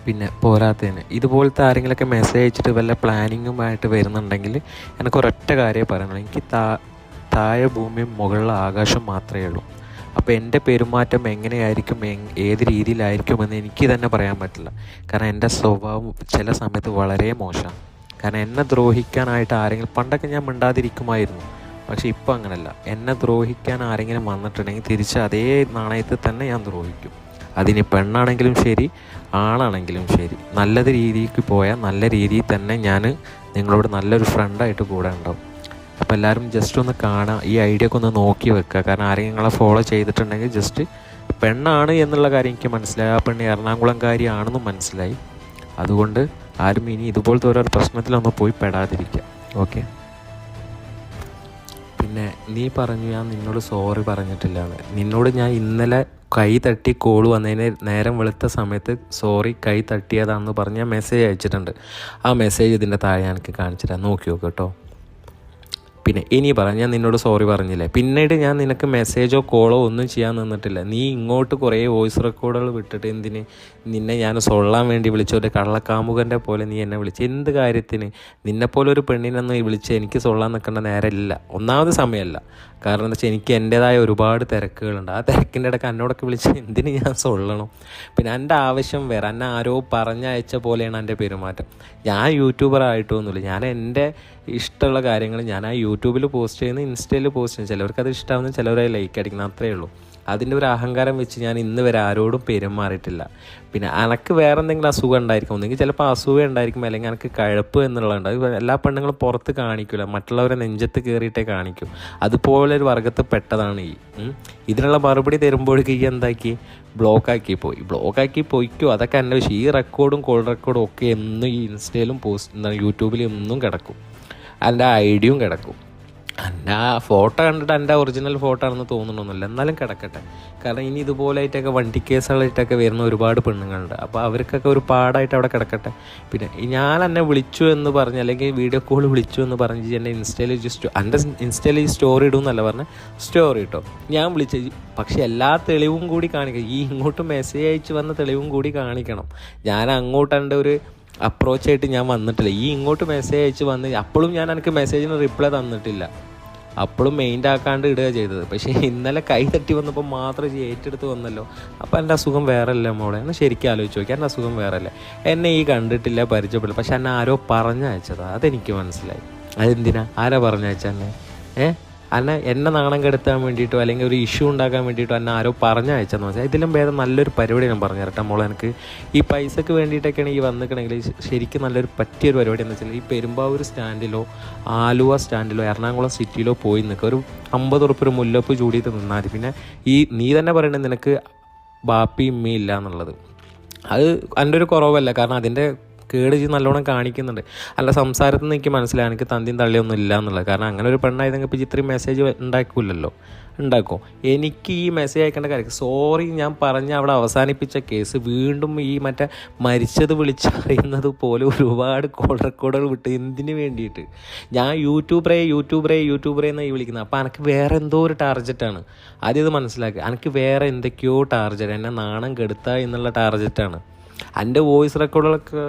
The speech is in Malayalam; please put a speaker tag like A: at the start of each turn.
A: പിന്നെ പോരാത്തതിന് ഇതുപോലത്തെ ആരെങ്കിലുമൊക്കെ മെസ്സേജ് അയച്ചിട്ട് വല്ല പ്ലാനിങ്ങുമായിട്ട് വരുന്നുണ്ടെങ്കിൽ എനിക്ക് ഒരൊറ്റ കാര്യമേ പറയണുള്ളൂ. എനിക്ക് താഴെ ഭൂമിയും മുകളിൽ ആകാശം മാത്രമേ ഉള്ളൂ. അപ്പോൾ എൻ്റെ പെരുമാറ്റം എങ്ങനെയായിരിക്കും, ഏത് രീതിയിലായിരിക്കുമെന്ന് എനിക്ക് തന്നെ പറയാൻ പറ്റില്ല. കാരണം എൻ്റെ സ്വഭാവം ചില സമയത്ത് വളരെ മോശമാണ്. കാരണം എന്നെ ദ്രോഹിക്കാനായിട്ട് ആരെങ്കിലും, പണ്ടൊക്കെ ഞാൻ മിണ്ടാതിരിക്കുമായിരുന്നു, പക്ഷേ ഇപ്പോൾ അങ്ങനെയല്ല. എന്നെ ദ്രോഹിക്കാൻ ആരെങ്കിലും വന്നിട്ടുണ്ടെങ്കിൽ തിരിച്ച് അതേ നാണയത്തിൽ തന്നെ ഞാൻ ദ്രോഹിക്കും. അതിന് പെണ്ണാണെങ്കിലും ശരി, ആണാണെങ്കിലും ശരി. നല്ലത് രീതിക്ക് പോയാൽ നല്ല രീതിയിൽ തന്നെ ഞാൻ നിങ്ങളോട് നല്ലൊരു ഫ്രണ്ടായിട്ട് കൂടെ ഉണ്ടാവും. അപ്പോൾ എല്ലാവരും ജസ്റ്റ് ഒന്ന് കാണുക, ഈ ഐഡിയ ഒക്കെ ഒന്ന് നോക്കി വെക്കുക. കാരണം ആരെങ്കിലും നിങ്ങളെ ഫോളോ ചെയ്തിട്ടുണ്ടെങ്കിൽ ജസ്റ്റ് പെണ്ണാണ് എന്നുള്ള കാര്യം എനിക്ക് മനസ്സിലായി. ആ പെണ്ണ് എറണാകുളംകാരിയാണെന്നും മനസ്സിലായി. അതുകൊണ്ട് ആരും ഇനി ഇതുപോലത്തെ ഓരോ പ്രശ്നത്തിലൊന്നും പോയി പെടാതിരിക്കുക. ഓക്കെ. പിന്നെ നീ പറഞ്ഞു ഞാൻ നിന്നോട് സോറി പറഞ്ഞിട്ടില്ലാന്ന്. നിന്നോട് ഞാൻ ഇന്നലെ കൈ തട്ടി കോൾ വന്നതിന് നേരം വെളുത്ത സമയത്ത് സോറി കൈ തട്ടിയതാണെന്ന് പറഞ്ഞ് ഞാൻ മെസ്സേജ് അയച്ചിട്ടുണ്ട്. ആ മെസ്സേജ് ഇതിൻ്റെ താഴെ എനിക്ക് കാണിച്ചിട്ടാണ്, നോക്കി നോക്ക് കേട്ടോ. പിന്നെ ഇനി ഞാൻ നിന്നോട് സോറി പറഞ്ഞില്ലേ, പിന്നീട് ഞാൻ നിനക്ക് മെസ്സേജോ കോളോ ഒന്നും ചെയ്യാൻ നിന്നിട്ടില്ല. നീ ഇങ്ങോട്ട് കുറേ വോയിസ് റെക്കോർഡുകൾ വിട്ടിട്ട് എന്തിന് നിന്നെ ഞാൻ സൊള്ളാൻ വേണ്ടി വിളിച്ച ഒരു കള്ളക്കാമുകൻ്റെ പോലെ നീ എന്നെ വിളിച്ച് എന്ത് കാര്യത്തിന്? നിന്നെപ്പോലെ ഒരു പെണ്ണിനൊന്നും വിളിച്ച് എനിക്ക് സൊള്ളാൻ നിൽക്കേണ്ട നേരമില്ല. ഒന്നാമത് സമയമല്ല. കാരണം എന്താ വെച്ചാൽ എനിക്ക് എൻ്റേതായ ഒരുപാട് തിരക്കുകളുണ്ട്. ആ തിരക്കിൻ്റെ ഇടയ്ക്ക് എന്നോടൊക്കെ വിളിച്ച് എന്തിന് ഞാൻ സൊള്ളണം? പിന്നെ എൻ്റെ ആവശ്യം വേറെ. എന്നെ ആരോ പറഞ്ഞയച്ച പോലെയാണ് എൻ്റെ പെരുമാറ്റം. ഞാൻ യൂട്യൂബറായിട്ടൊന്നുമില്ല. ഞാൻ എൻ്റെ ഇഷ്ടമുള്ള കാര്യങ്ങൾ ഞാൻ ആ യൂട്യൂബിൽ പോസ്റ്റ് ചെയ്യുന്നു, ഇൻസ്റ്റയിൽ പോസ്റ്റ് ചെയ്യുന്നു. ചിലവർക്ക് അത് ഇഷ്ടമാവുന്നു, ചിലവരെ ലൈക്ക് അടിക്കണം, അത്രയേ ഉള്ളൂ. അതിൻ്റെ ഒരു അഹങ്കാരം വെച്ച് ഞാൻ ഇന്ന് വരെ ആരോടും പെരുമാറിയിട്ടില്ല. പിന്നെ എനിക്ക് വേറെ എന്തെങ്കിലും അസുഖം ഉണ്ടായിരിക്കും, ഒന്നെങ്കിൽ ചിലപ്പോൾ അസുഖം ഉണ്ടായിരിക്കും, അല്ലെങ്കിൽ എനിക്ക് കഴപ്പ് എന്നുള്ളതുണ്ട്. അത് എല്ലാ പെണ്ണുങ്ങളും പുറത്ത് കാണിക്കില്ല, മറ്റുള്ളവരെ നെഞ്ചത്ത് കയറിയിട്ടേ കാണിക്കും. അതുപോലെ ഒരു വർഗത്തിൽ പെട്ടതാണ് ഈ. ഇതിനുള്ള മറുപടി തരുമ്പോഴേക്ക് ഈ എന്താക്കി ബ്ലോക്കാക്കി പോയിക്കോ. അതൊക്കെ അന്വേഷിച്ചു. ഈ റെക്കോർഡും കോൾ റെക്കോർഡും ഒക്കെ എന്നും ഈ ഇൻസ്റ്റയിലും യൂട്യൂബിലും എന്നും കിടക്കും. എൻ്റെ ഐഡിയയും കിടക്കും. എൻ്റെ ആ ഫോട്ടോ കണ്ടിട്ട് എൻ്റെ ഒറിജിനൽ ഫോട്ടോ ആണെന്ന് തോന്നണമെന്നില്ല, എന്നാലും കിടക്കട്ടെ. കാരണം ഇനി ഇതുപോലെയായിട്ടൊക്കെ വണ്ടി കേസുകളായിട്ടൊക്കെ വരുന്ന ഒരുപാട് പെണ്ണുങ്ങളുണ്ട്. അപ്പോൾ അവർക്കൊക്കെ ഒരു പാടായിട്ട് അവിടെ കിടക്കട്ടെ. പിന്നെ ഞാൻ എന്നെ വിളിച്ചു എന്ന് പറഞ്ഞ്, അല്ലെങ്കിൽ വീഡിയോ കോൾ വിളിച്ചു എന്ന് പറഞ്ഞ് എൻ്റെ ഇൻസ്റ്റയിൽ എൻ്റെ ഇൻസ്റ്റയിൽ ഈ സ്റ്റോറി ഇടുമെന്നല്ല പറഞ്ഞ്, സ്റ്റോറി ഇട്ടോ ഞാൻ വിളിച്ച. പക്ഷെ എല്ലാ തെളിവും കൂടി കാണിക്കണം. ഈ ഇങ്ങോട്ട് മെസ്സേജ് അയച്ച് വന്ന തെളിവും കൂടി കാണിക്കണം. ഞാൻ അങ്ങോട്ട് എൻ്റെ ഒരു അപ്രോച്ചായിട്ട് ഞാൻ വന്നിട്ടില്ല. ഈ ഇങ്ങോട്ട് മെസ്സേജ് അയച്ച് വന്ന് അപ്പോഴും ഞാൻ എനിക്ക് മെസ്സേജിന് റിപ്ലൈ തന്നിട്ടില്ല. അപ്പോഴും മെയിൻ്റ് ആക്കാണ്ട് ഇടുക ചെയ്തത്. പക്ഷേ ഇന്നലെ കൈ തട്ടി വന്നപ്പോൾ മാത്രം ഏറ്റെടുത്ത് വന്നല്ലോ. അപ്പോൾ എൻ്റെ അസുഖം വേറെ അല്ലേ മോളെ? എന്നാൽ ശരിക്കും ആലോചിച്ച് നോക്കി, എൻ്റെ അസുഖം വേറെ അല്ലേ? എന്നെ ഈ കണ്ടിട്ടില്ല, പരിചയപ്പെടില്ല. പക്ഷെ എന്നെ ആരോ പറഞ്ഞയച്ചതാണ്, അതെനിക്ക് മനസ്സിലായി. അതെന്തിനാ? ആരാ പറഞ്ഞയച്ചെന്നെ? എന്നെ നാണം കെടുത്താൻ വേണ്ടിയിട്ടോ അല്ലെങ്കിൽ ഒരു ഇഷ്യൂ ഉണ്ടാക്കാൻ വേണ്ടിയിട്ടോ എന്നെ ആരോ പറഞ്ഞയച്ചെന്ന് മനസ്സിലായി. ഇതിലും ഭേദം നല്ലൊരു പരിപാടി ഞാൻ പറഞ്ഞു തരട്ടെ മോളെ. എനിക്ക് ഈ പൈസക്ക് വേണ്ടിയിട്ടൊക്കെയാണ് ഈ വന്നിക്കണമെങ്കിൽ ശരിക്കും നല്ലൊരു പറ്റിയൊരു പരിപാടി എന്ന് വെച്ചാൽ, ഈ പെരുമ്പാവൂർ സ്റ്റാൻഡിലോ ആലുവ സ്റ്റാൻഡിലോ എറണാകുളം സിറ്റിയിലോ പോയി നിൽക്കുക. ഒരു 50 ഉറുപ്പിക ഒരു മുല്ലപ്പ് ചൂടിയിട്ട് നിന്നാൽ മതി. പിന്നെ ഈ നീ തന്നെ പറയണത് നിനക്ക് ബാപ്പി ഇമ്മി ഇല്ല എന്നുള്ളത്, അത് എൻ്റെ ഒരു കുറവല്ല. കാരണം അതിൻ്റെ കേട് നല്ലോണം കാണിക്കുന്നുണ്ട്. അല്ല, സംസാരത്തിൽ നിന്ന് എനിക്ക് മനസ്സിലായി എനിക്ക് തന്തിയും തള്ളിയൊന്നും ഇല്ല എന്നുള്ളത്. കാരണം അങ്ങനെ ഒരു പെണ്ണായതെങ്കിൽ ഇപ്പോൾ ഇത്രയും മെസ്സേജ് ഉണ്ടാക്കില്ലല്ലോ. ഉണ്ടാക്കും. എനിക്ക് ഈ മെസ്സേജ് അയക്കേണ്ട കാര്യം, സോറി ഞാൻ പറഞ്ഞ് അവിടെ അവസാനിപ്പിച്ച കേസ് വീണ്ടും ഈ മറ്റേ മരിച്ചത് വിളിച്ചറിയുന്നത് പോലെ ഒരുപാട് കോൾ റെക്കോർഡുകൾ വിട്ട് എന്തിനു വേണ്ടിയിട്ട്? ഞാൻ യൂട്യൂബറെ എന്നാണ് ഈ വിളിക്കുന്നത്. അപ്പോൾ എനിക്ക് വേറെ എന്തോ ഒരു ടാർഗറ്റാണ്. ആദ്യം ഇത് മനസ്സിലാക്കുക. എനിക്ക് വേറെ എന്തൊക്കെയോ ടാർഗറ്റ്, എന്നെ നാണം കെടുത്തുക എന്നുള്ള ടാർഗറ്റാണ്. എൻ്റെ വോയിസ് റെക്കോർഡുകളൊക്കെ